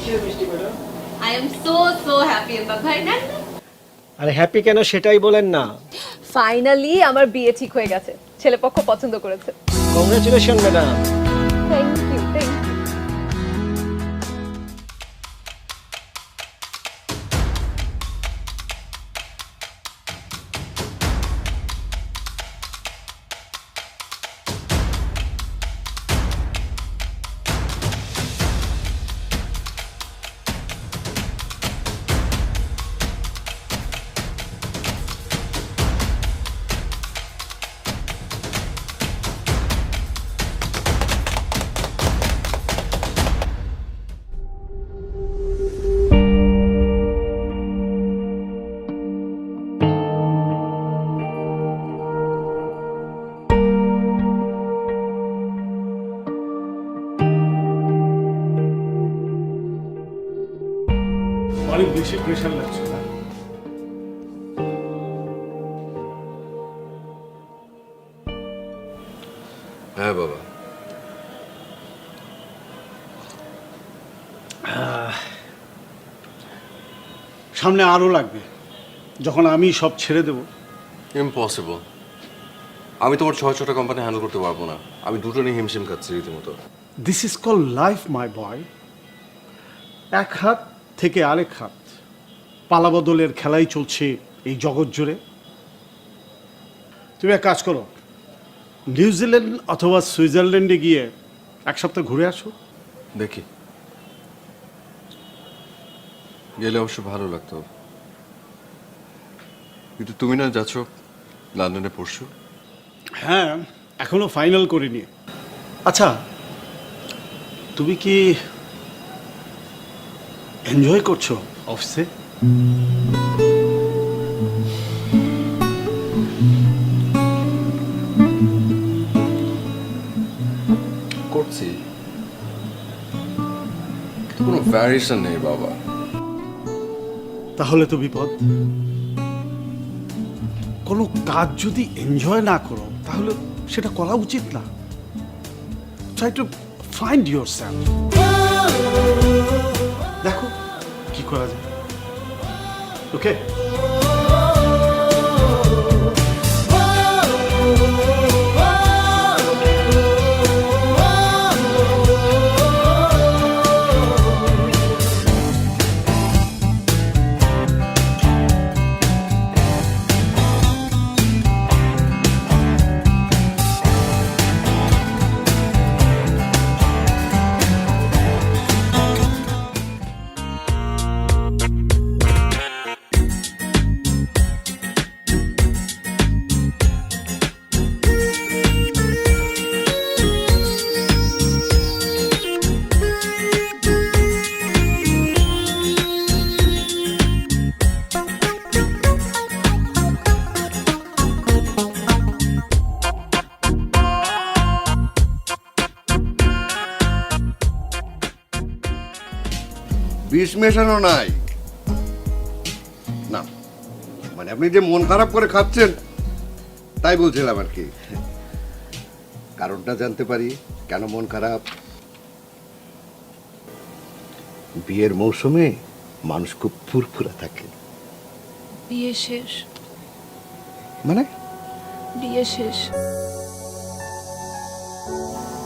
I am so happy Imdad ভাই না আরে হ্যাপি কেন সেটাই বলেন না। ফাইনালি আমার বিয়ে ঠিক হয়ে গেছে, ছেলেপক্ষ পছন্দ করেছে। Congratulation madam. Thank you thank you. অনেক বেশি প্রেশার লাগছে না? হ্যাঁ বাবা। সামনে আরো লাগবে, যখন আমি সব ছেড়ে দেব। ইম্পসিবল। আমি তোমার 6-6টা কোম্পানি হ্যান্ডেল করতে পারবো না। আমি দুটো নিয়ে হিমশিম খাচ্ছি রীতিমতো। This is call life my boy. এক হাত থেকে আরেক হাত পালাবদলের খেলাই চলছে এই জগৎ জুড়ে। তুমি এক কাজ করো, নিউজিল্যান্ড অথবা সুইজারল্যান্ডে গিয়ে এক সপ্তাহ ঘুরে আসো। দেখি, গেলে অবশ্য ভালো লাগতো। কিন্তু তুমি না যাচ্ছ লন্ডনে পরশু? হ্যাঁ, এখনো ফাইনাল করিনি। আচ্ছা, তুমি কি এনজয় করছো অফিসে? করছি, কোনো ভ্যারিয়েশন নেই বাবা। তাহলে তো বিপদ। কোনো কাজ যদি এনজয় না করো তাহলে সেটা করা উচিত না। Try to find your self. দেখো কি করা যায়। ওকে, বিষ মেশানো নাই না, মানে আপনি যে মন খারাপ করে খাচ্ছেন তাই বলছিলাম আর কি। কারণটা জানতে পারি কেন মন খারাপ? বিয়ের মৌসুমে মানুষ খুব ফুরফুরা থাকে। বিয়ে শেষ, মানে বিয়ে শেষ।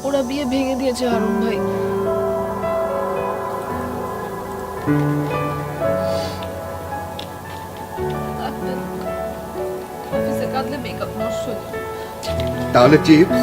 ওরা বিয়ে ভেঙে দিয়েছে হারুন ভাই। অফিসে কাঁদলে মেকআপ নষ্ট হয়ে যাবে। তাহলে chips?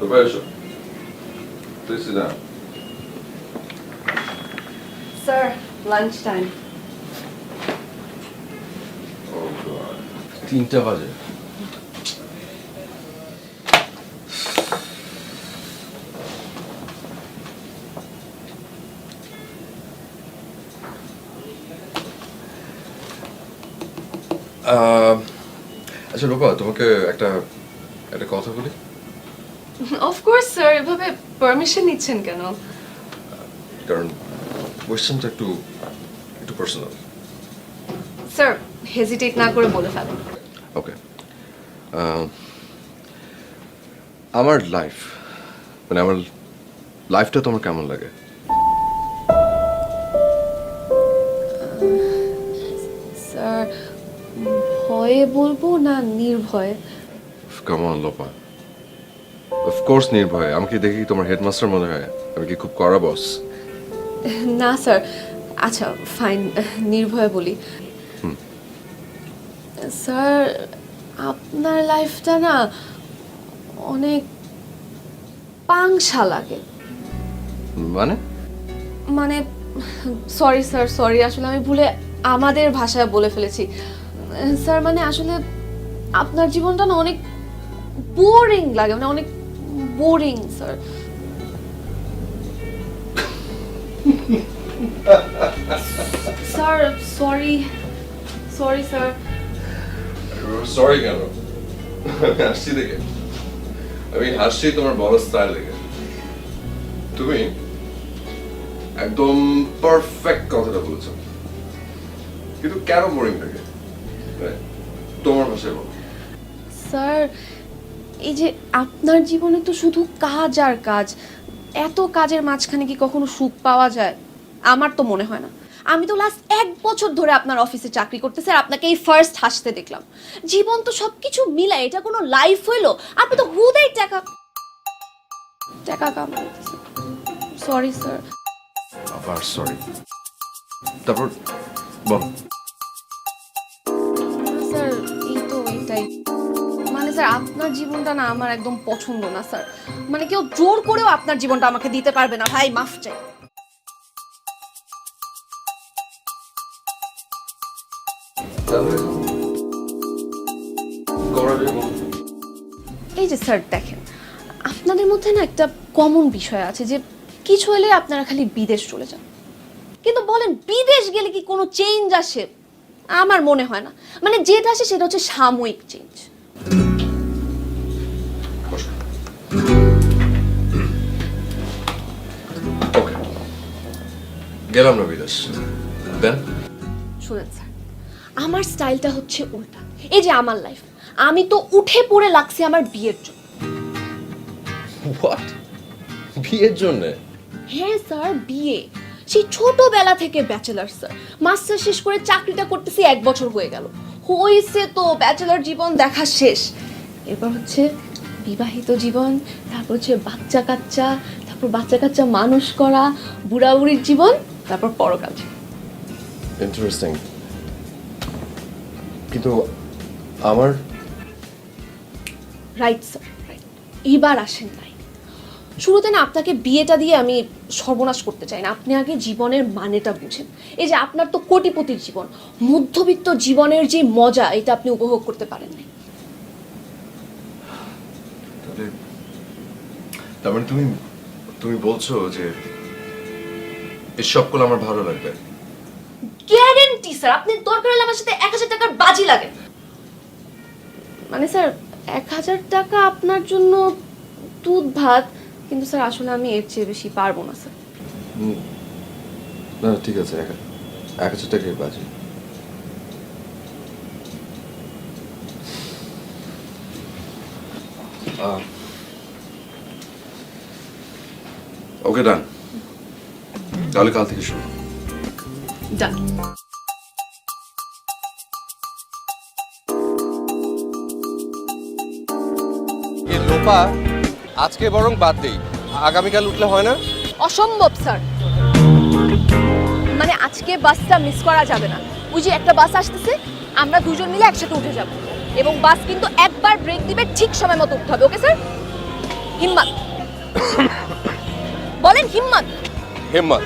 Roberto, please sit down. Sir, lunch time. Oh God. 3টা বাজে। আচ্ছা রূপা, তোমাকে একটা একটা কথা বলি। অফকোর্স স্যার, এভাবে পারমিশন নিচ্ছেন কেন? কারণ কোয়েশ্চেনটা একটু একটু পার্সোনাল। স্যার হেজিটেট না করে বলে ফেলেন। ওকে, আমার লাইফ মানে আমার লাইফটা তোমার কেমন লাগে? স্যার ভয়ে বলবো না নির্ভয়ে? কেমন লোপা? অফকোর্স নির্ভয়। আমাকে দেখি কি তোমার হেডমাস্টার মনে হয়? আমি কি খুব কড়া বস? না স্যার, আচ্ছা ফাইন, নির্ভয়ে বলি। স্যার আপনার লাইফটা না অনেক পাংশা লাগে। মানে মানে সরি স্যার, সরি, আসলে আমি ভুলে আমাদের ভাষায় বলে ফেলেছি। স্যার মানে আসলে আপনার জীবনটা না অনেক বোরিং লাগে, মানে অনেক boring sir. Sir sorry, sorry sir. Sorry কেন? আমি হাসছি দেখে? আমি হাসছি তোমার বড় স্টাইল দেখে। তুমি একদম পারফেক্ট কথাটা বলেছো, কিন্তু কেন বোরিং লাগে তোমার ভাষায় বলো। স্যার এই যে আপনার জীবনে তো শুধু কাজ আর কাজ, এত কাজের মাঝখানে কি কখনো সুখ পাওয়া যায়? আমার তো মনে হয় না। আমি তো লাস্ট 1 বছর ধরে আপনার অফিসে চাকরি করতেছি আর আপনাকে এই ফার্স্ট হাসতে দেখলাম। জীবন তো সবকিছু মিলায় এটা কোনো লাইফ হইলো? আপনি তো হুদাই টাকা টাকা কামাইতেছেন। Sorry sir. আবার সরি, তারপর বল। স্যার এই তো এটাই, মানে স্যার আপনার জীবনটা না আমার একদম পছন্দ না স্যার। মানে কেউ জোর করেও আপনার জীবনটা আমাকে দিতে পারবে না ভাই, মাফ চাই। এই যে স্যার দেখেন, আপনাদের মধ্যে না একটা কমন বিষয় আছে যে কিছু হলে আপনারা খালি বিদেশ চলে যান, কিন্তু বলেন বিদেশ গেলে কি কোনো চেঞ্জ আসে? আমার মনে হয় না। মানে যেটা আসে সেটা হচ্ছে সাময়িক চেঞ্জ। ওকে, গেলাম না বিদেশ, দেন শুনেন স্যার, আমার স্টাইলটা হচ্ছে উল্টা। এই যে আমার লাইফ, আমি তো উঠে পড়ে লাগছি আমার বিয়ের জন্য। হোয়াট? বিয়ের জন্য? হ্যাঁ স্যার, বিয়ে। সেই ছোটবেলা থেকে ব্যাচেলার স্যার, মাস্টার শেষ করে চাকরিটা করতেছি 1 বছর হয়ে গেল। হয়েছে তো ব্যাচেলার জীবন দেখা শেষ, এরপর হচ্ছে বিবাহিত জীবন, তারপর হচ্ছে বাচ্চা কাচ্চা, তারপর বাচ্চা কাচ্চা মানুষ করা, বুড়াবুড়ির জীবন, তারপর পরকাল জীবন। ইন্টারেস্টিং। কিন্তু আমার রাইট স্যার, রাইট। এবার আসেন নাই, শুরুতে না আপনাকে বিয়েটা দিয়ে আমি সর্বনাশ করতে চাই না। আপনি আগে জীবনের মানেটা বুঝেন। এই যে আপনার তো কোটিপতির জীবন, মধ্যবিত্ত জীবনের যে মজা এটা আপনি উপভোগ করতে পারেন না। তার মানে তুমি তুমি বলছো যে এই সবগুলো আমার ভালো লাগবে? গ্যারেন্টি স্যার, আপনি দরকার হলে আমার সাথে 1000 টাকার বাজি লাগে। মানে স্যার 1000 টাকা আপনার জন্য দুধ ভাত, কিন্তু স্যার আসলে আমি এর চেয়ে বেশি পারবো না স্যার। না ঠিক আছে, 1000 টাকাই বাজে। ওকে ডান, তাহলে কাল থেকে শুরু। ডান। লোপা, আজকে বরং বাদ দেই, আগামীকাল উঠলে হয় না? অসম্ভব স্যার, মানে আজকে বাসটা মিস করা যাবে না। ওই যে একটা বাস আসতেছে, আমরা দুজন মিলে একসাথে উঠে যাব, এবং বাস কিন্তু একবার ব্রেক দিবে, ঠিক সময় মতো উঠতে হবে। Okay sir? হিম্মত বলেন, হিম্মত। হিম্মত।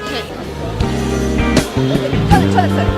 চলেন চলেন স্যার।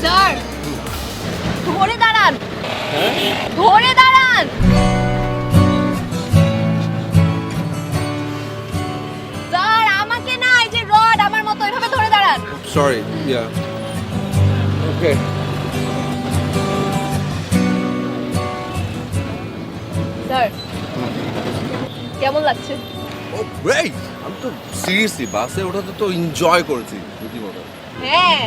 স্যার ধরে দাঁড়ান, ধরে দাঁড়ান। স্যার আমাকে না, এই যে রড আমার মতো এভাবে ধরে দাঁড়ান। সরি, ইয়া ওকে। স্যার কেমন লাগছে? ও গ্রেট! আমি তো সিরিয়াসলি বাসে ওঠাতে তো এনজয় করেছি রীতিমতো। হ্যাঁ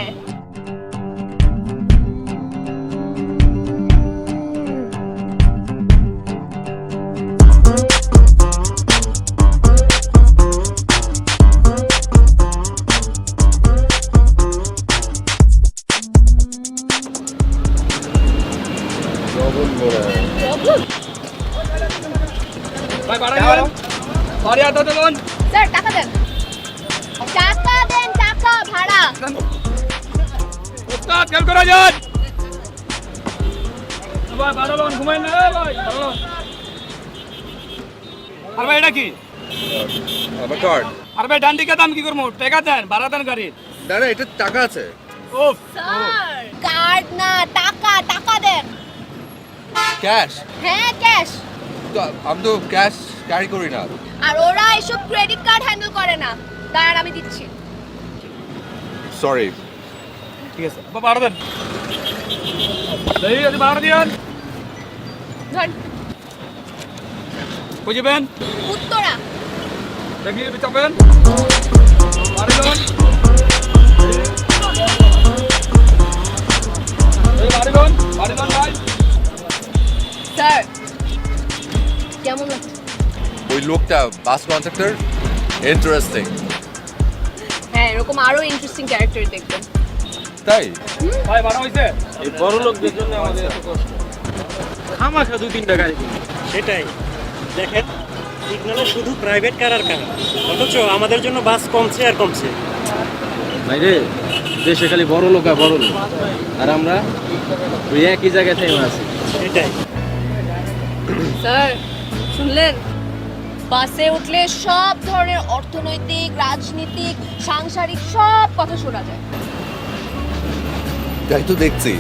স্যার টাকা দেন, টাকা দেন, টাকা ভাড়া। আর ভাই এটা কি? আমার কার্ড। আর ভাই ডান দিকে দাম কি করবো? টাকা দেন, ভাড়া দেন গাড়ির। না না, এটা টাকা আছে। উফ, স্যার কার্ড না, টাকা, টাকা দেন। ক্যাশ? হ্যাঁ ক্যাশ। তো আমি তো ক্যাশ ক্যারি করি না। আর ওরা এসব ক্রেডিট কার্ড হ্যান্ডেল করে না। দাঁড়ান আমি দিচ্ছি। সরি। ঠিক আছে, বাবা ভাড়া দেন। এই ভাড়া দিন। ধর বুঝবেন? উত্তরা। দেখি চাপেন। বাড়ি দেন। এই বাড়ি দেন, বাড়ি দেন ভাই। স্যার কেমন লাগছে? ওই লোকটা বাস কন্ট্রাক্টর ইন্টারেস্টিং। হ্যাঁ এরকম আরো ইন্টারেস্টিং ক্যারেক্টার দেখবেন। তাই? ভাই ভাড়া হইছে? এই বড় লোকদের জন্য আমাদের এত কষ্ট। খামাখা 2-3টা গাড়ি কিনি। সেটাই দেখেন, সিগন্যালে শুধু প্রাইভেট কার আর কার, অথচ আমাদের জন্য বাস কমছে আর কমছে। ভাইরে, দেশে খালি বড় লোক আর বড় লোক, আর আমরা ওই একই জায়গায় থেমে আছি। সেটাই। স্যার শুনলেন, বাসে উঠলে সব ধরনের অর্থনৈতিক, রাজনীতিক, সাংসারিক সব কথা শোনা যায়। তাই তো দেখছি।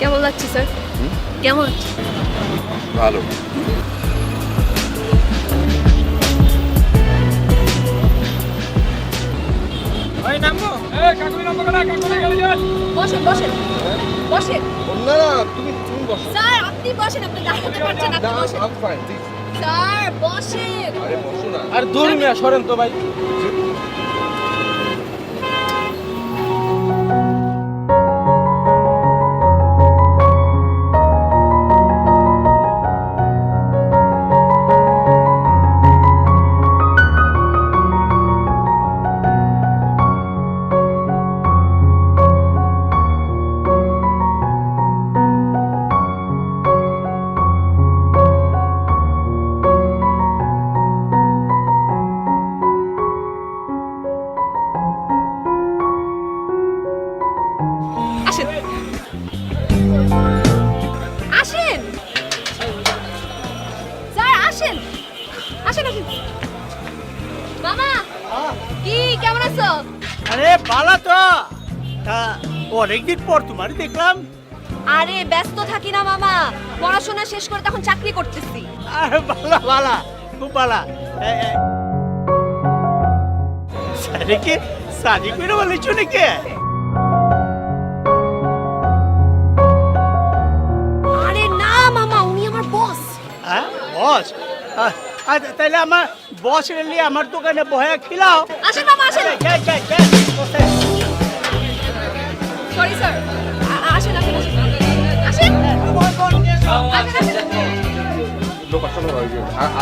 কেমন লাগছে স্যার? কেমন? ভালো। ভাই নামবো? এই কাকুলি নামবো না, কাকুলি গাড়ি দেন। বসেন বসেন বসেন। না না, তুমি বসো। স্যার আপনি বসেন, আপনি দাঁড়াতে পারছেন, আপনি বসেন। I'm fine, please. স্যার বসেন। আরে বসো না। আর দূর মিয়া সরেন তো ভাই। আসেন আসেন স্যার, আসেন আসেন আসেন। মামা কি কেমন আছো? আরে বালা তো, তা অনেকদিন পর তোমার দেখলাম। আরে ব্যস্ত থাকি না মামা, পড়াশোনা শেষ করে তখন চাকরি করতেছি। আরে বালা বালা, খুব বালা। সারিকে সাদি করে বলেছো নাকি? আরে না মামা, উনি আমার বস। হ্যাঁ বস? তাহলে আমার বস রেলি আমার দোকানে বহে খিলাও। আসেন মামা আসেন। সরি স্যার, আসেন আসেন আসেন আসেন আসেন।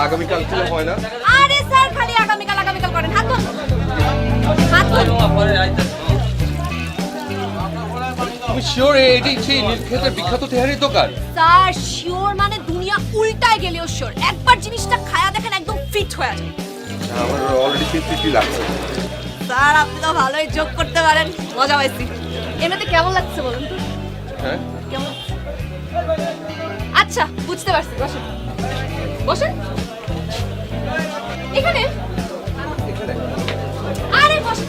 আগামীকাল ছিল হয় না? আরে স্যার খালি আগামীকাল আগামীকাল করেন। হাত ধরুন, হাত ধরুন। তুমি শিওর এটি সেই নীলক্ষেতের বিখ্যাত তেহারির দোকান? স্যার শিওর মানে দুনিয়া উল্টায় গেলেও শিওর। একবার জিনিসটা খায়া দেখেন, একদম ফিট হয়ে যায়। আমার অলরেডি ফিফটি লাগছে। স্যার আপনি তো ভালোই যোগ করতে পারেন, মজা পাইছি। এমনিতে কেমন লাগছে বলুন তো? হ্যাঁ, কেমন? আচ্ছা বুঝতে পারছি, বসেন বসেন এখানে। আরে বসেন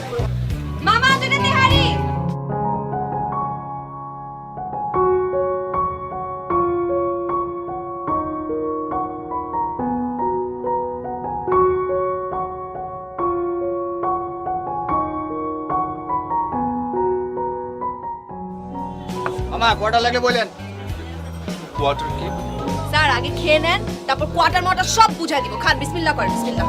মামা কটা লাগে বলেন? কোয়ার্টার কি? স্যার আগে খেয়ে নেন, তারপর কোয়ার্টার মটার সব বুঝাই দিব। খান, বিসমিল্লাহ করেন, বিসমিল্লাহ।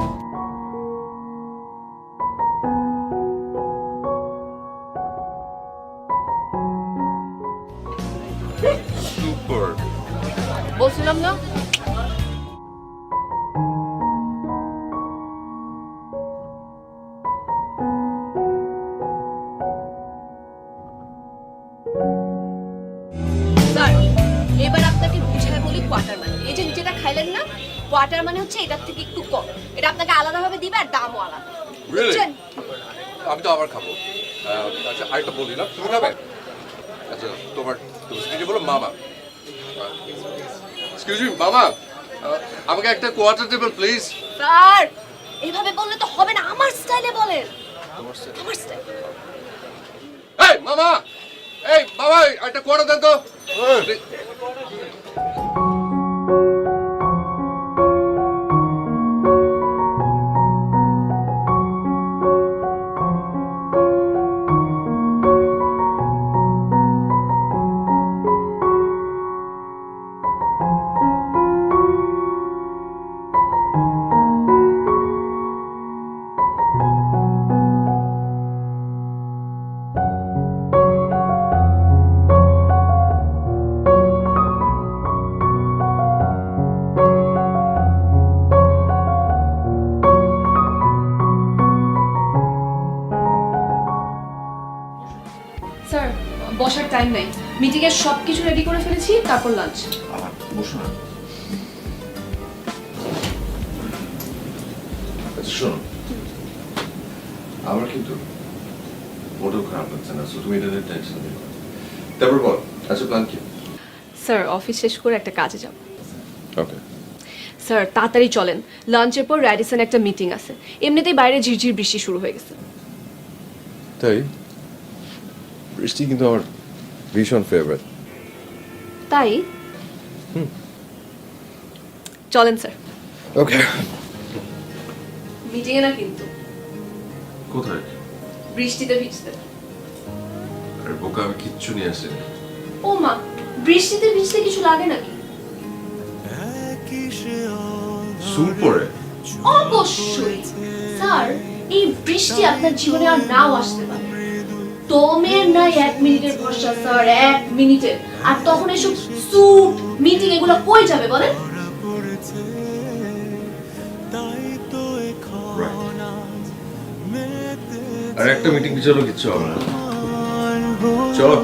সুপার। বলছিলাম না? স্যার এবার আপনাকে বুঝায় বলি কোয়ার্টার মানে এই যে যেটা খাইলেন না, কোয়ার্টার মানে হচ্ছে এটার থেকে একটু কম। এটা আপনাকে আলাদাভাবে দিবে আর দামও আলাদা। Really? বুঝছেন? আমি তো আবার খাবো। আচ্ছা আরেকটা বলি না, তুমি খাবে? আচ্ছা তোমার স্ত্রীকে বলো মামা। এক্সকিউজ মি মামা, আমাকে একটা কোয়ার্টার টেবিল প্লিজ। স্যার এইভাবে বললে তো হবে না, আমার স্টাইলে বলেন। তোমার স্ত্রী। আমার স্টাইল। এই মামা, এই বাবা একটা কোয়ার্টার দেন তো। স্যার বসার টাইম নাই, মিটিং এর সবকিছু রেডি করে ফেলেছি, তারপর লাঞ্চ। বসো না। আচ্ছা শোনো, আমার কিন্তু মোটেও খারাপ লাগছে না, তুমি এটা নিয়ে টেনশন নিও না। তারপর বল, আচ্ছা প্ল্যান কি? স্যার অফিস শেষ করে একটা কাজে যাব। ওকে। স্যার তাড়াতাড়ি চলেন, লাঞ্চের পর র্যাডিসন একটা মিটিং আছে। এমনিতেই বাইরে ঝিরঝির বৃষ্টি শুরু হয়ে গেছে। তাই বৃষ্টি কিন্তু আমার ভীষণ ফেভারিট। তাই চলেন স্যার। ওকে। মিটিং এ না কিন্তু, কোথায়? বৃষ্টিতে ভিজতে। আরে বোকা, আমি কিচ্ছু নিয়ে আসিনি। ও মা, বৃষ্টিতে ভিজতে কিছু লাগে নাকি? সুর পরে? অবশ্যই স্যার, এই বৃষ্টি আপনার জীবনে আর নাও আসতে পারে। দমের নাই 1 মিনিটের ভরসা স্যার, 1 মিনিটের। আর তখন এসব স্যুট মিটিং এগুলো কই যাবে বলেন? আর একটা মিটিং চলো, কিচ্ছু হবে না। চলো।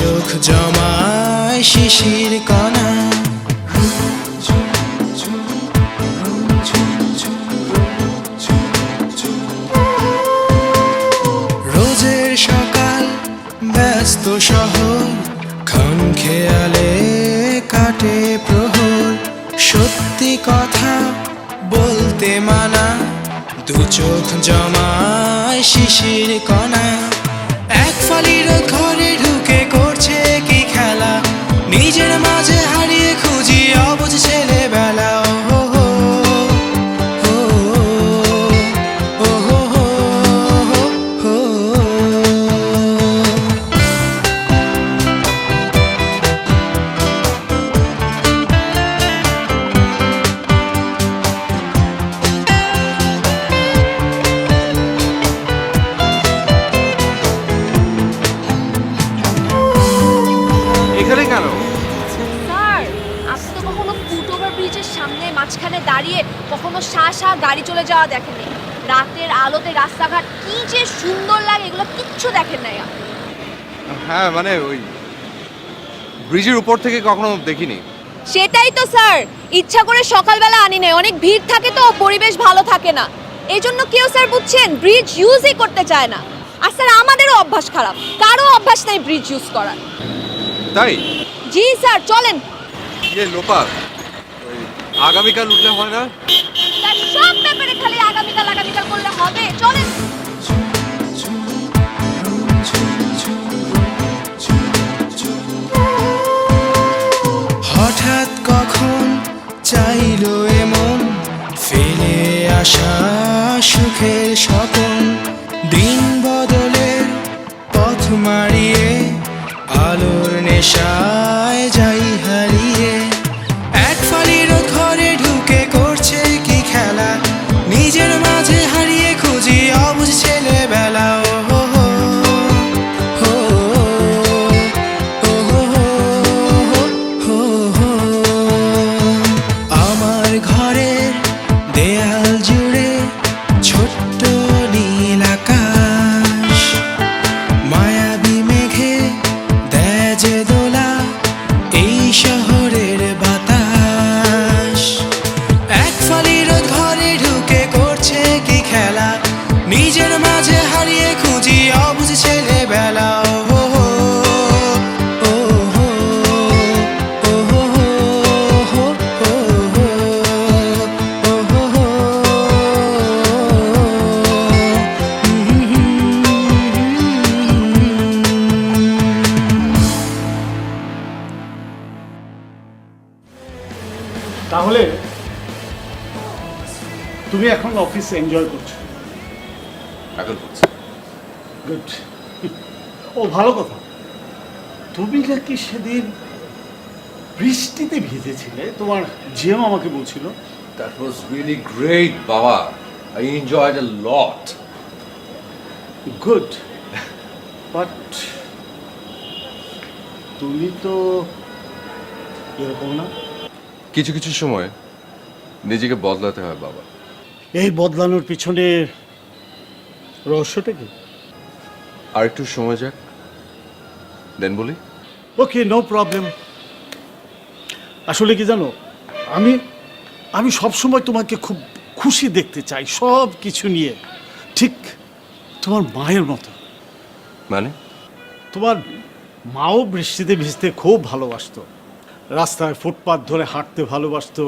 চোখ জমায় শিশির কণা। রোজের সকাল ব্যস্ত শহর, ক্ষণ খেয়ালে কাটে প্রহর। সত্যি কথা বলতে মানা, দু চোখ জমায় শিশির কণা। এক ফালির ঘরে ঢুকে করছে কি খেলা, নিজের মাঝে হারিয়ে খুঁজি অবুঝ ছেলেবেলা। ও হো হো, ও হো হো হো। এখানে কেন? স্যার, আপনি তো কখনো ফুটওভার ব্রিজের সামনে মাঝখানে দাঁড়িয়ে কখনো শা গাড়ি চলে যাওয়া দেখেননি। রাতের আলোতে রাস্তাঘাট কি যে সুন্দর লাগে, এগুলো কিচ্ছু দেখেন নাই আপনি। হ্যাঁ মানে ওই ব্রিজের উপর থেকে কখনো দেখিনি। সেটাই তো স্যার, ইচ্ছা করে সকালবেলা আনি নাই, অনেক ভিড় থাকে তো পরিবেশ ভালো থাকে না, এই জন্য কেউ স্যার বুঝছেন ব্রিজ ইউজই করতে চায় না। আর স্যার আমাদেরও অভ্যাস খারাপ, কারো অভ্যাস নাই ব্রিজ ইউজ করার। তাই জি স্যার, চলেন। ইয়ে লোপা, ওই আগামীকাল উঠলে হয় না? স্যার সব ব্যাপারে খালি আগামীকাল আগামীকাল করলে হবে, চলেন। হঠাৎ কখন চাইলো এমন ফেলে আসা সুখের স্বপন। দিন বদলের পথ মারিয়ে আলোর নেশায় যাই হারিয়ে। এক ফালির ঘরে ঢুকে করছে কি খেলা, নিজের মাঝে হারিয়ে খুঁজি অবুঝ ছেলেবেলা। ও হো হো হো, ও হো হো হো হো। আমার ঘরের দেয়াল জুড়ে ছোট্ট নীল আকাশ, মায়াবী মেঘে দেয় যে দোলা এই শহরের বাতাস। এক ফালির ঘরে ঢুকে করছে কি খেলা, নিজের মাঝে হারিয়ে খুঁজি অবুঝ ছেলেবেলা। ও হো হো, ও হো, ও হো হো হো, ও হো, ও হো হো। তাহলে তুমি এখন অফিস এনজয় করছো? এখন করছি। গুড। ও ভালো কথা, তুমি নাকি সেদিন বৃষ্টিতে ভিজেছিলে, তোমার জিএম আমাকে বলছিল। That was really great, বাবা. I enjoyed a lot. Good, but তুমি তো এরকম না। কিছু কিছু সময় নিজেকে বদলাতে হয় বাবা। এই বদলানোর পিছনে রহস্যটা কি? আর একটু সময় যাক, দেন বলি। ওকে, নো প্রবলেম। আসলে কি জানো, আমি আমি সবসময় তোমাকে খুব খুশি দেখতে চাই সব কিছু নিয়ে, ঠিক তোমার মায়ের মতো। মানে তোমার মাও বৃষ্টিতে ভিজতে খুব ভালোবাসতো, রাস্তায় ফুটপাত ধরে হাঁটতে ভালোবাসতো,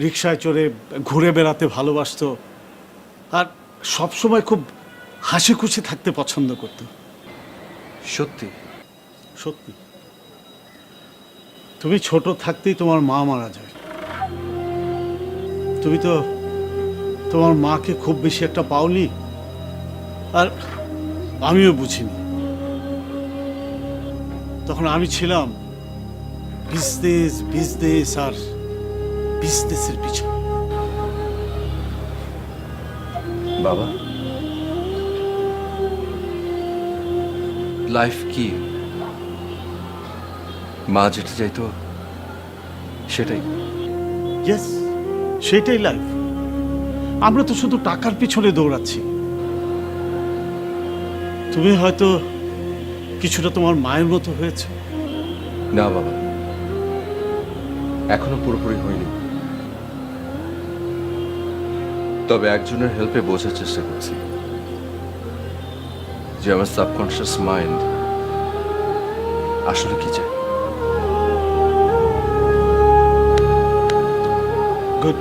রিকশায় চড়ে ঘুরে বেড়াতে ভালোবাসতো, আর সবসময় খুব হাসি খুশি থাকতে পছন্দ করতো। সত্যি? সত্যি। তুমি ছোট থাকতেই তোমার মা মারা যায়। তুমি তো তোমার মাকে খুব বেশি একটা পাওনি, আর আমিও বুঝিনি। তখন আমি ছিলাম বিজনেস আর বিজনেসের পিছনে। বাবা, লাইফ কি? মা যেটা চাইতো সেটাই। ইয়েস, সেটাই লাইফ। আমরা তো শুধু টাকার পিছনে দৌড়াচ্ছি। তুমি হয়তো কিছুটা তোমার মায়ের মতো হয়েছে। না বাবা, এখনো পুরোপুরি হয়নি, তবে একজনের হেল্পে বোঝার চেষ্টা করছি যে আমার সাবকনশিয়াস মাইন্ড আসলে কি চায়। Good,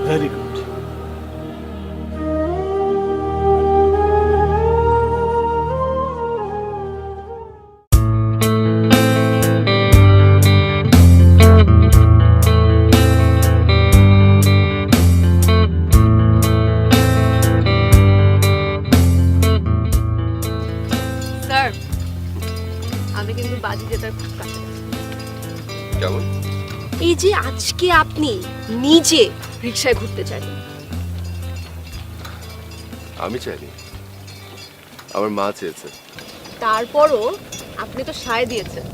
very good. স্যার, আমি কিন্তু বাজি জেতার খুব কাছাকাছি। কেমন? এই যে আজকে আপনি নিজে রিকশায় ঘুরতে চান, আমি চাইনি, আমার মা চেয়েছে। তারপরও আপনি তো সায় দিয়েছেন।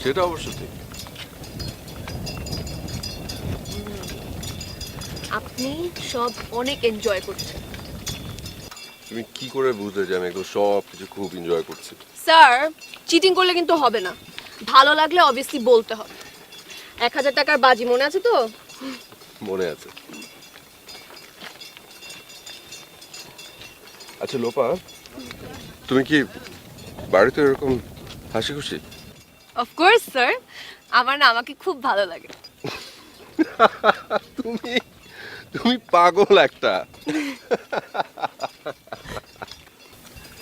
সেটা অবশ্য ঠিক। আপনি সব অনেক এনজয় করছেন। তুমি কি করে বুঝলে যে আমি একদম সব কিছু খুব এনজয় করছি? স্যার, চিটিং করলে কিন্তু হবে না, ভালো লাগলে অবভিয়াসলি বলতে হবে। 1000 টাকার বাজি মনে আছে তো? মনে আছে। আচ্ছা লোপা, তুমি কি বাড়িতে এরকম হাসি খুশি? অফকোর্স স্যার, আমার না আমাকে খুব ভালো লাগে। তুমি তুমি পাগল একটা।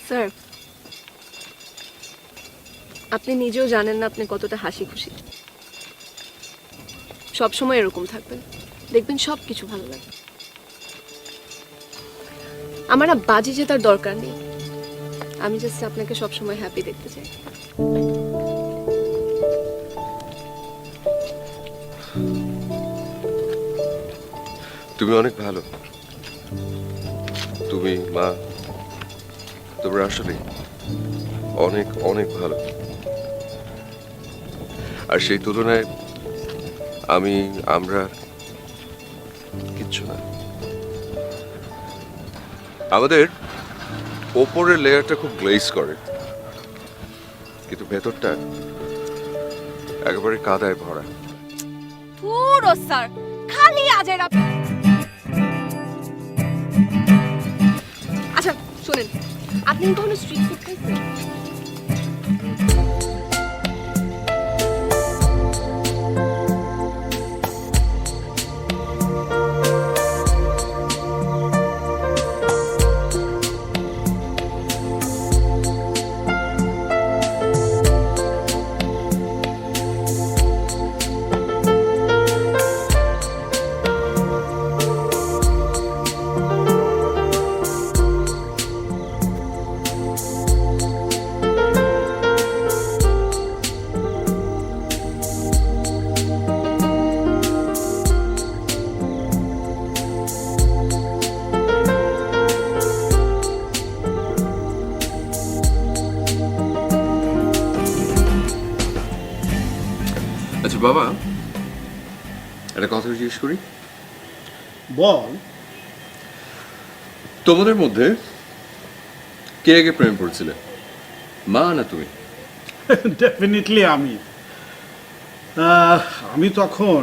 স্যার, আপনি নিজেও জানেন না আপনি কতটা হাসি খুশি। সব সময় এরকম থাকবেন, দেখবেন সব কিছু ভালো লাগে। আমার না বাজি জেতার দরকার নেই, আমি জাস্ট আপনাকে সব সময় হ্যাপি দেখতে চাই। তুমি অনেক ভালো, তুমি মা, তোমরা আসলে অনেক অনেক ভালো। আর সেই তুলনায় আমরা কিচ্ছু না। আমাদের ওপরের লেয়ারটা খুব গ্লেজ করে, কিন্তু ভেতরটা একেবারে কাদায় ভরা। পুরো স্যার খালি আজের আপনি। আচ্ছা শুনেন, আপনি কি কখনো স্ট্রিট ফুড খাইছেন? আচ্ছা বাবা, একটা কথা জিজ্ঞেস করি। বল। তোমাদের মধ্যে কে আগে প্রেম পড়ছিলে, মা না তুমি? ডেফিনেটলি আমি। আমি তখন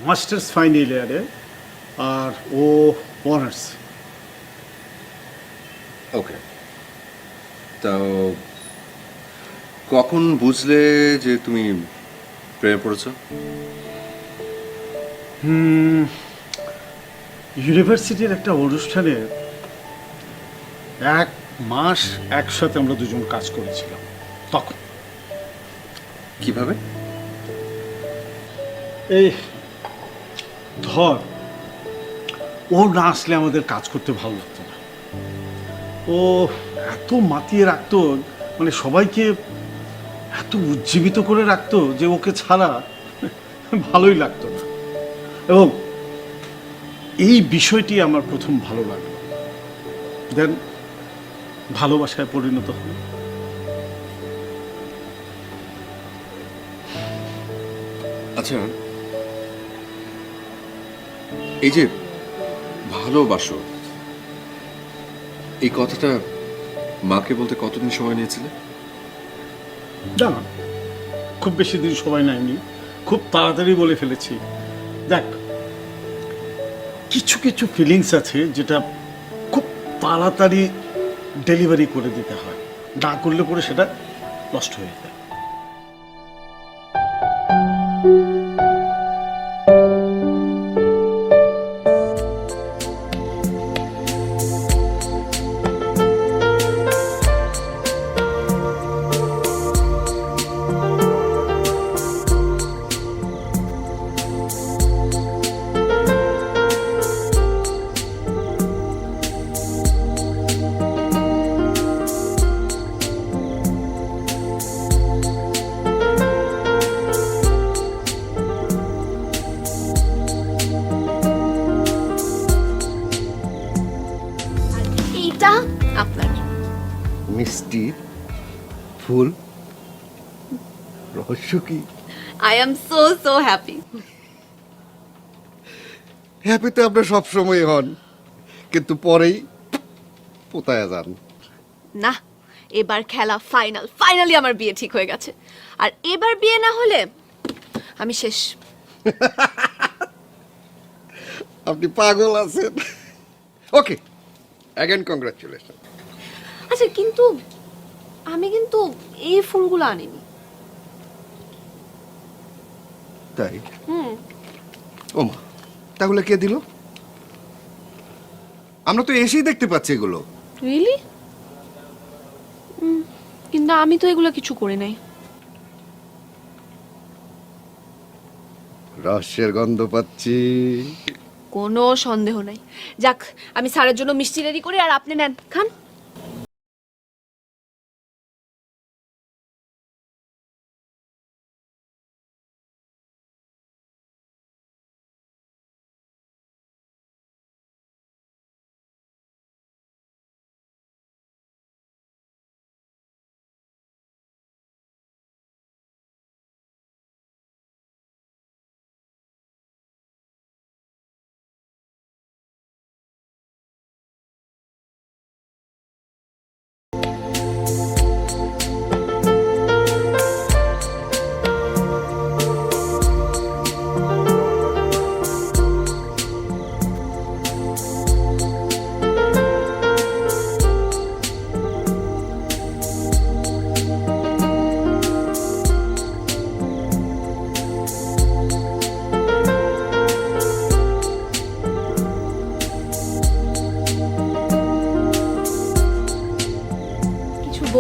মাস্টার্স ফাইনাল ইয়ারে, আর ও অনার্স। ওকে, তো কখন বুঝলে যে তুমি প্রেমে পড়েছো? ইউনিভার্সিটির একটা অনুষ্ঠানে 1 মাস একসাথে আমরা দুজন কাজ করেছিলাম। তখন কিভাবে? এই ধর, ও না আসলে আমাদের কাজ করতে ভালো লাগতো না। ও এত মাতিয়ে রাখতো, মানে সবাইকে এত উজ্জীবিত করে রাখতো যে ওকে ছাড়া ভালোই লাগতো না। এবং এই বিষয়টি আমার প্রথম ভালো লাগলো, দেন ভালোবাসায় পরিণত হলো। আচ্ছা, এই যে ভালোবাসো, এই কথাটা মাকে বলতে কতদিন সময় নিয়েছিলে? না না, খুব বেশি দিন সময় নেয়নি, খুব তাড়াতাড়ি বলে ফেলেছি। দেখ, কিছু কিছু ফিলিংস আছে যেটা খুব তাড়াতাড়ি ডেলিভারি করে দিতে হয়, না করলে পরে সেটা নষ্ট হয়ে যায়। এইটা আপনার। মিষ্টি ফুল, রহস্য কি? I am so so happy. Happy তো আপনি সবসময় হন, কিন্তু পরেই পোতায়া যান। না, এবার খেলা ফাইনাল, ফাইনালি আমার বিয়ে ঠিক হয়ে গেছে। আর এবার বিয়ে না হলে আমি শেষ। আপনি পাগল আছেন। ওকে, অ্যাগেন কংগ্রাচুলেশন। আচ্ছা, কিন্তু আমি কিন্তু এই ফুলগুলো আনিনি। তাই? ওমা, তাহলে কে দিল? আমরা তো এসেই দেখতে পাচ্ছি এগুলো। রিয়েলি? কিন্তু আমি তো এগুলো কিছু করি নাই। রহস্যের গন্ধ পাচ্ছি। কোনো সন্দেহ নাই। যাক, আমি স্যারের জন্য মিষ্টি রেডি করি, আর আপনি নেন, খান।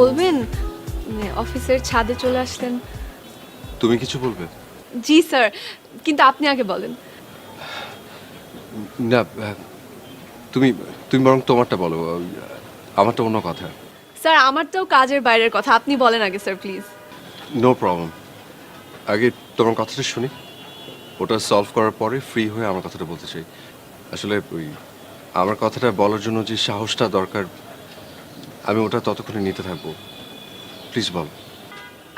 বলবেন? অফিসের ছাদে চলে আসলেন। তুমি কিছু বলবে? জি স্যার, কিন্তু আপনি আগে বলেন। না, তুমি তুমি বরং তোমারটা বলো, আমারটা অন্য কথা। স্যার, আমারটাও কাজের বাইরের কথা, আপনি বলেন আগে স্যার প্লিজ। নো প্রবলেম, আগে তোমার কথাটা শুনি, ওটা সলভ করার পরে ফ্রি হয়ে আমার কথাটা বলতে চাই। আসলে ওই আমার কথাটা বলার জন্য যে সাহসটা দরকার, আমি ওটা ততক্ষণে নিতে থাকবো। প্লিজ বল।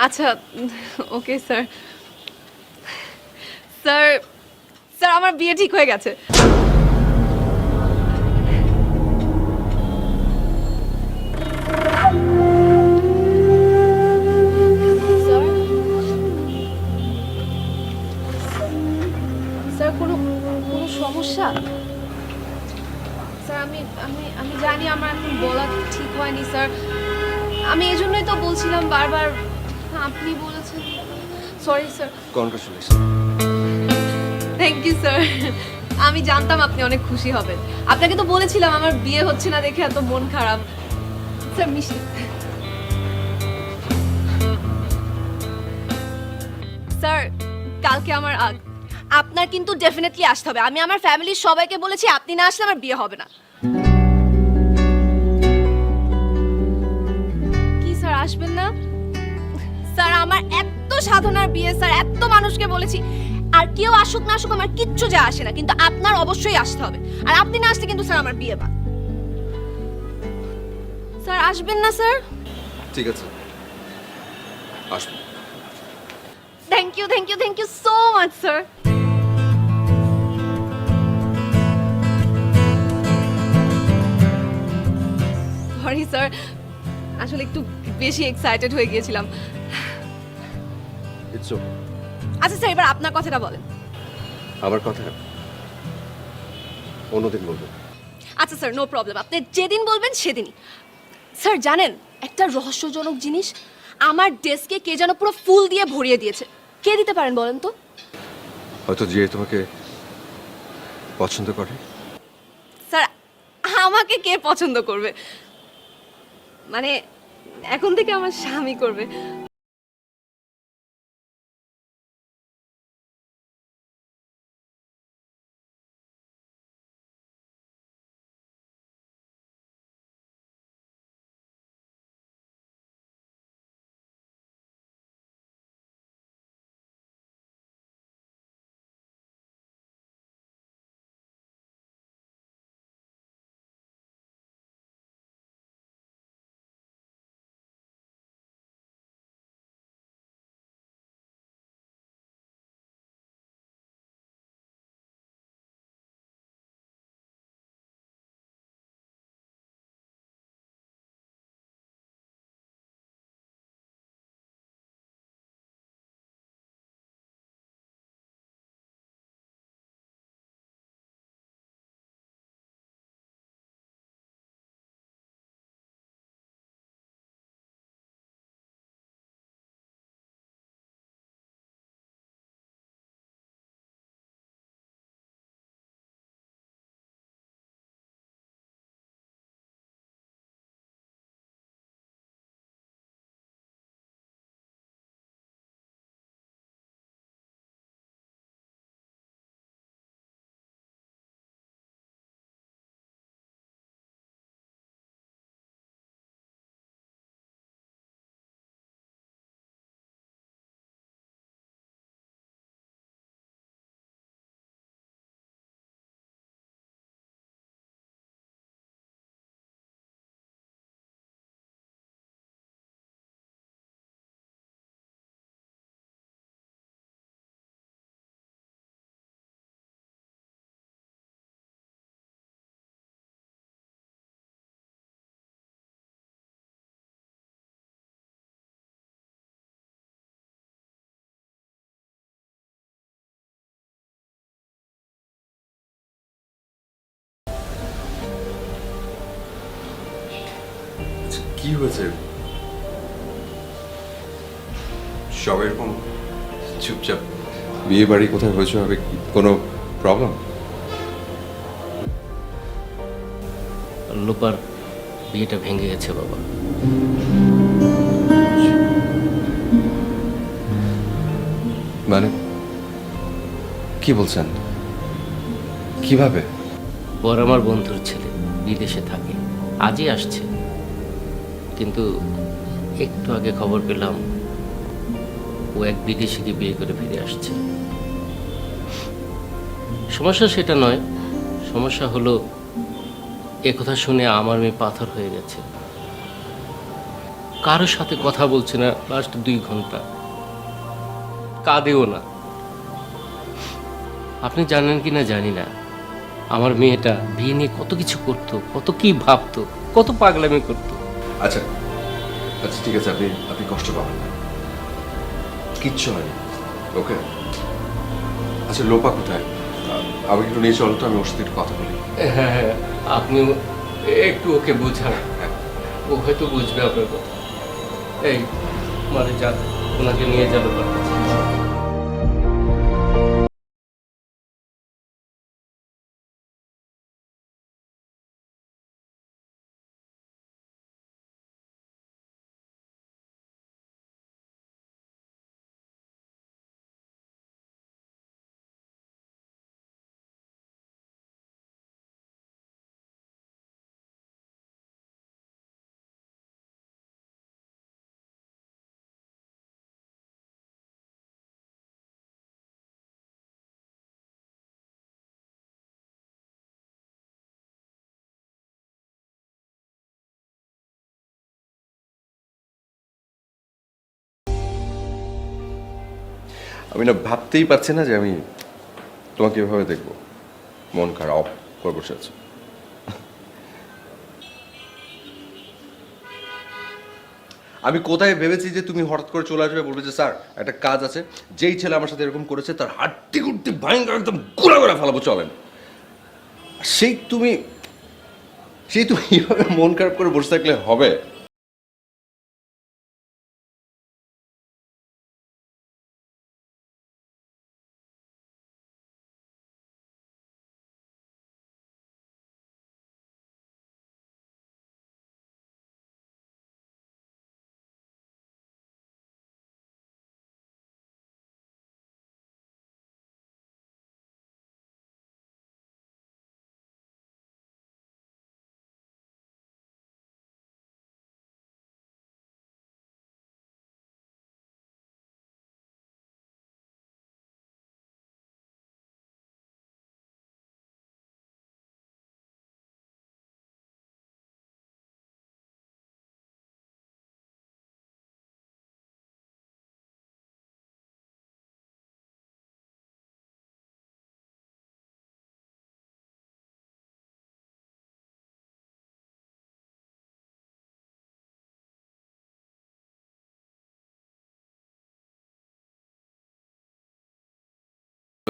আচ্ছা, ওকে স্যার। স্যার, স্যার আমার বিয়ে ঠিক হয়ে গেছে। স্যার, স্যার কোনো কোনো সমস্যা? স্যার, আমি আমি আমি জানি আমার এখন বলা ঠিক হয়নি স্যার, আমি এই জন্যই তো বলছিলাম বারবার, আপনি বলেছেন। Sorry sir. Congratulation. Thank you sir. আমি জানতাম আপনি অনেক খুশি হবেন, আপনাকে তো বলেছিলাম আমার বিয়ে হচ্ছে না দেখে এত মন খারাপ। স্যার মিষ্টি। স্যার, কালকে আমার আপনার কিন্তু ডেফিনেটলি আসতে হবে। আমি আমার ফ্যামিলির সবাইকে বলেছি, আপনি না আসলে আমার বিয়ে হবে না। কি স্যার, আসবেন না? স্যার, আমার এত সাধনার বিয়ে স্যার, এত মানুষকে বলেছি, আর কেউ আসুক না আসুক আমার কিচ্ছু যায় আসে না, কিন্তু আপনার অবশ্যই আসতে হবে। আর আপনি না আসলে কিন্তু স্যার আমার বিয়ে বাদ। স্যার আসবেন না স্যার? ঠিক আছে, আসবো। Thank you, thank you, thank you so much sir. Sorry sir, আসলে একটু বেশি এক্সাইটেড হয়ে গিয়েছিলাম। It's okay. আচ্ছা স্যার, এবার আপনার কথাটা বলেন। আমার কথা অন্যদিন বলবো। আচ্ছা স্যার, নো প্রবলেম, আপনি যেদিন বলবেন সেদিনই। স্যার জানেন একটা রহস্যজনক জিনিস, আমার ডেস্কে কে যেন পুরো ফুল দিয়ে ভরিয়ে দিয়েছে। কে দিতে পারেন বলেন তো? হয়তো যে তোমাকে পছন্দ করে। স্যার আমাকে কে পছন্দ করবে? মানে এখন থেকে আমার স্বামী করবে। কি হয়েছে? সব এরকম চুপচাপ। বিয়ে বাড়ি কোথায় হয়েছে, হবে কি কোনো প্রবলেম? লোপার বিয়েটা ভেঙে গেছে বাবা। মানে কি বলছেন? কিভাবে? পর আমার বন্ধুর ছেলে বিদেশে থাকে, আজই আসছে, কিন্তু একটু আগে খবর পেলাম ও এক বিদেশিকে বিয়ে করে ফিরে আসছে। সমস্যা সেটা নয়, সমস্যা হলো একথা শুনে আমার মেয়ে পাথর হয়ে গেছে। কারোর সাথে কথা বলছে না লাস্ট 2 ঘন্টা, কাঁদেও না। আপনি জানেন কি না জানি না, আমার মেয়েটা বিয়ে নিয়ে কত কিছু করতো, কত কি ভাবতো, কত পাগলামি করতো। আচ্ছা আচ্ছা ঠিক আছে, আপনি আপনি কষ্ট পাবেন না, কিচ্ছু হয়নি। ওকে। আচ্ছা লোপা কোথায়? আমি একটু নিয়ে চলো তো, আমি ওর সাথে একটু কথা বলি। হ্যাঁ হ্যাঁ, আপনি একটু ওকে বোঝান, ও হয়তো বুঝবে আপনার কথা। এই মানে যাক, ওনাকে নিয়ে যাবে। আমি না ভাবতেই পারছি না যে আমি তোমাকে এভাবে দেখবো, মন খারাপ করে বসে আছো। আমি কোথায় ভেবেছি যে তুমি হঠাৎ করে চলে আসবে, বলবে যে স্যার একটা কাজ আছে, যেই ছেলে আমার সাথে এরকম করেছে তার হাড্ডি গুড্ডি ভয়ঙ্কর একদম গুঁড়া করে ফেলাবো, চলেন। সেই তুমি এইভাবে মন খারাপ করে বসে থাকলে হবে?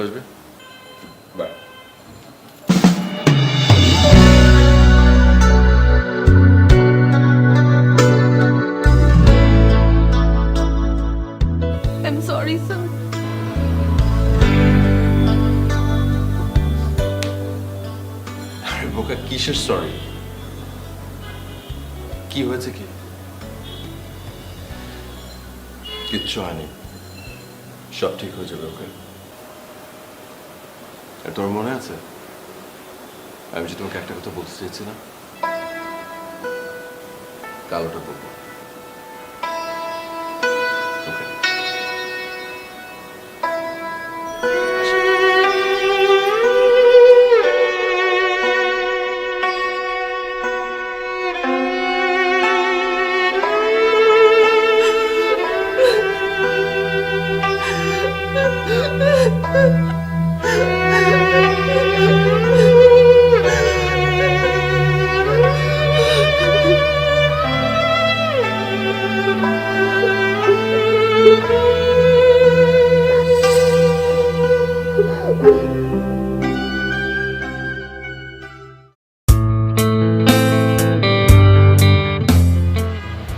আসবে বাই। I'm sorry, sir. আরে বোকা, কিসের সরি? কি হয়েছে? কি কিচ্ছু হয়নি, সব ঠিক হয়ে যাবে। ওকে, আর তোমার মনে আছে আমি যে তোমাকে একটা কথা বলতে চেয়েছিলাম? কাল ওটা বলবো। Okay.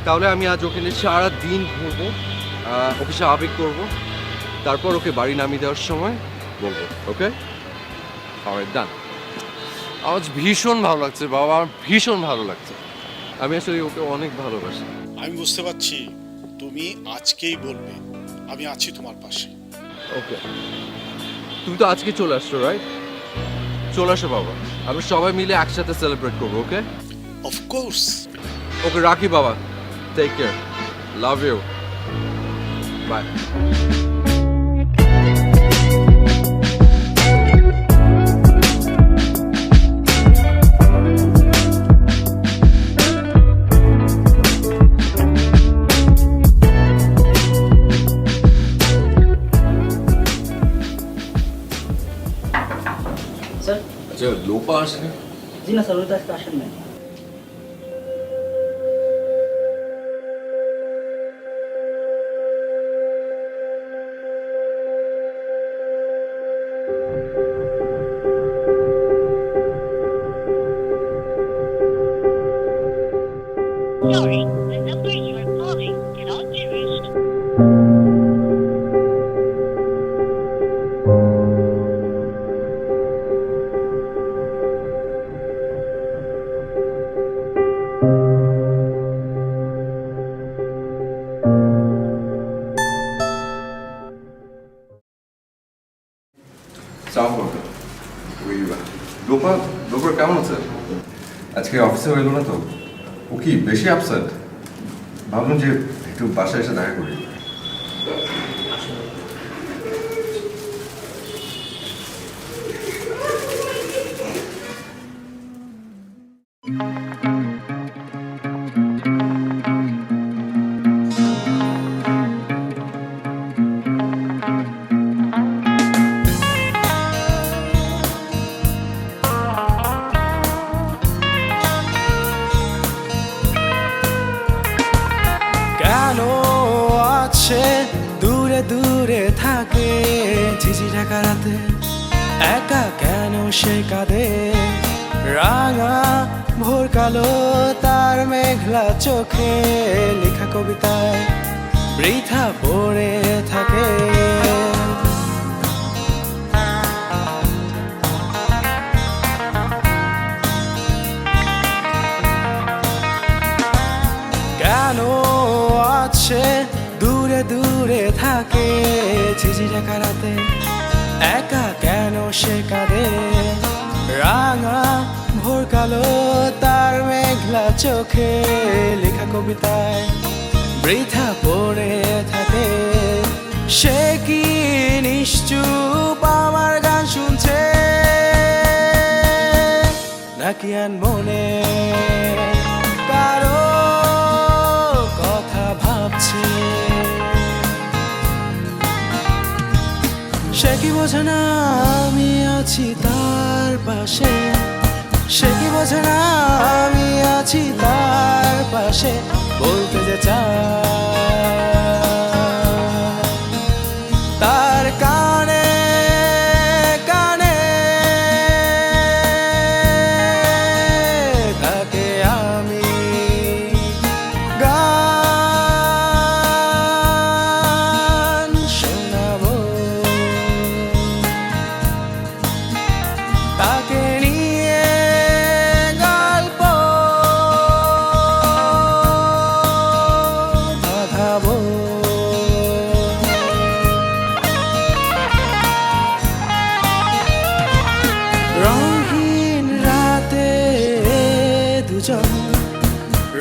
তাহলে আমি আজ ওকে নিয়ে সারা দিন ঘুরবো, ওকে স্বাভাবিক করবো, তারপর ওকে বাড়ি নামিয়ে দেওয়ার সময় বলবো। ওকে, অলরাইট, ডান। আজ ভীষণ ভালো লাগছে বাবা, আমার ভীষণ ভালো লাগছে। আমি আসলে ওকে অনেক ভালোবাসি। আমি বুঝতে পারছি, তুমি আজকেই বলবে, আমি আছি তোমার পাশে। ওকে, তুমি তো আজকে চলে আসছো, রাইট? চলে আসো বাবা, আমরা সবাই মিলে একসাথে সেলিব্রেট করবো। ওকে, অফকোর্স। ওকে, রাখি বাবা, take care, love you, bye. Sir? আচ্ছা, লোপা আসেনি? জি না স্যার, ওই তো আজকে আসেন নাই। Sorry, the number you are calling cannot be reached. Lopa, লোপার কেমন আছে? আজকে অফিসে হইল না তো? ও কি বেশি আপসেট? ভাবলাম যে একটু বাসায় এসে দেখা করি। দূরে থাকে ঝিঝি ঢাকা রাতে একা কেন সে কাঁদে রাঙা ভোর কালো তার মেঘলা চোখে লেখা কবিতায় বৃথা পড়ে থাকে কেন আছে দূরে দূরে থাকে ঝিঝি ঢাকা রাতে একা কেন সে কাঁদে রাঙা ভোর কালো তার মেঘলা চোখে লেখা কবিতায় বৃথা পড়ে থাকে সে কি নিশ্চুপ আমার গান শুনছে নাকি আন মনে কারো কথা ভাবছে সে কি বোঝে না আমি আছি তার পাশে সে কি বোঝে না আমি আছি তার পাশে বলতে যে চায় তার কানে কানে তাকে আমি গান শোনাবো তাকে নিয়ে গল্প বাঁধাবো রঙহীন রাতে দুজন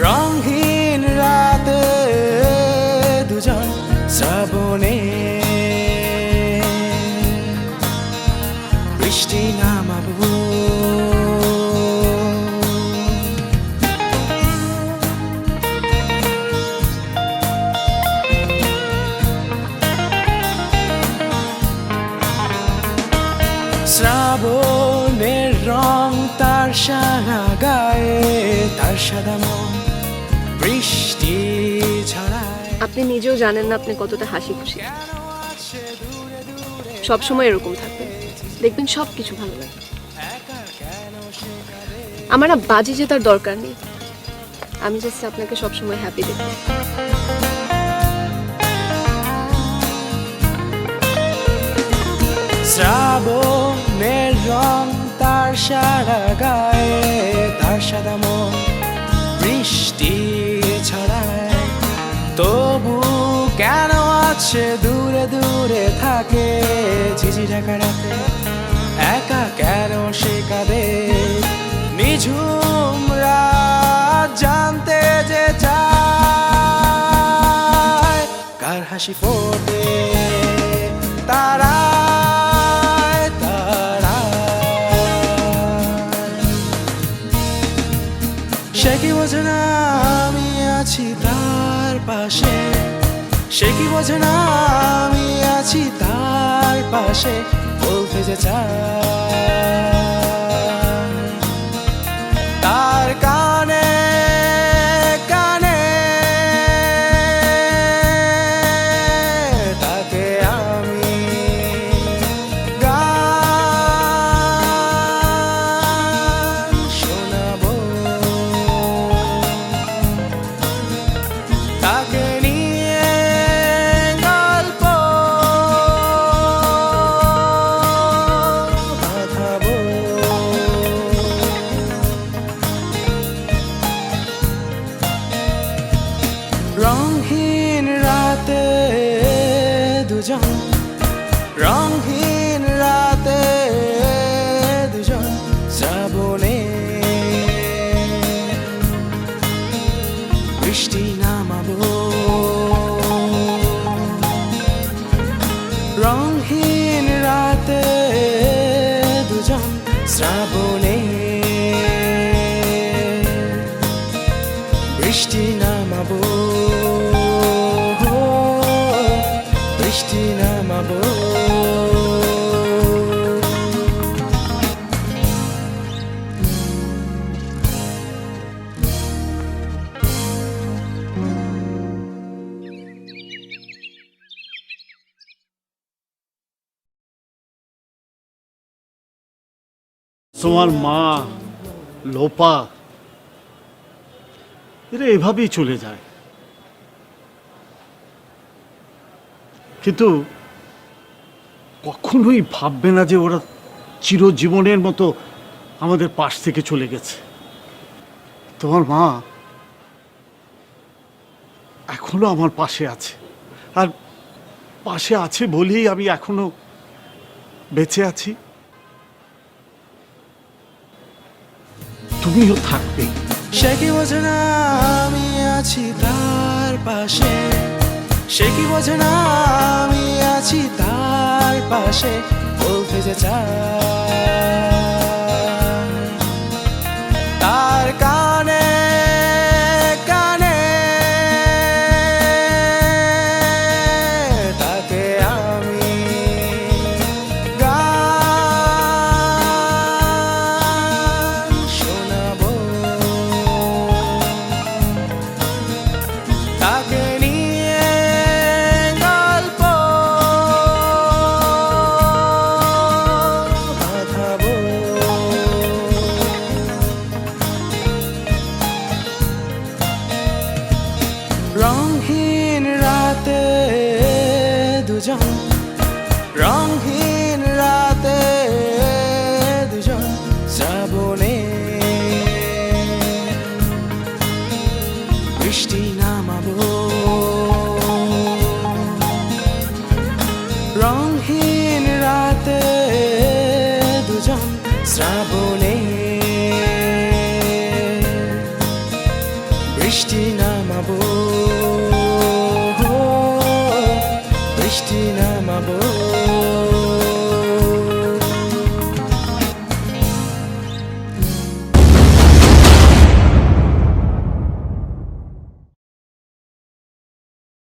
রঙহীন রাতে দুজন শ্রাবণে বৃষ্টি নামাবো শ্রাবণের রং তার সারা গায়ে তার সাদা মন বৃষ্টি ছড়ায় আপনি নিজেও জানেন না আপনি কতটা হাসি খুশি সব সময় এরকম থাকবে দেখবেন সব কিছু ভালো লাগে আমার না বাজি জেতার দরকার নেই আমি জাস্ট আপনাকে সব সময় হ্যাপি দেখি শ্রাবণের রং তার সারা গায়ে তার সাদা মন বৃষ্টি ছড়ায় তবু কেন আছে দূরে দূরে থাকে ঝিঝি ঢাকা রাতে একা কেন সে কাঁদে নিঝুম রাত জানতে যে চায় কার হাসি ফোটে তারায় তারায় সে কি বোঝে না আমি আছি তার পাশে সে কি বোঝে না আমি আছি তার পাশে বলতে যে চায় তার কানে কানে তাকে আমি গান শোনাবো তাকে নিয়ে গল্প বাঁধাবো রঙহীন রাতে দুজন রঙহীন রাতে দুজন শ্রাবণে বৃষ্টি নামাবো রঙহীন রাতে দুজন শ্রাবণে বৃষ্টি নামাবো বৃষ্টি নামাবো তোমার মা লোপা এরা এভাবেই চলে যায়, কিন্তু কখনোই ভাববে না যে ওরা চিরজীবনের মতো আমাদের পাশ থেকে চলে গেছে। তোমার মা এখনো আমার পাশে আছে, আর পাশে আছে বলেই আমি এখনো বেঁচে আছি। তুমিও থাকবে। সে কি বোঝে না আমি আছি তার পাশে, সে কি বোঝে না আমি আছি তার পাশে, বলতে যে চাই তার কানে কানে তাকে আমি গান শোনাবো, তাকে নিয়ে গল্প বাঁধাবো। রংহীন রাতে দুজন, রংহীন রাতে দুজন, শ্রাবণে বৃষ্টি না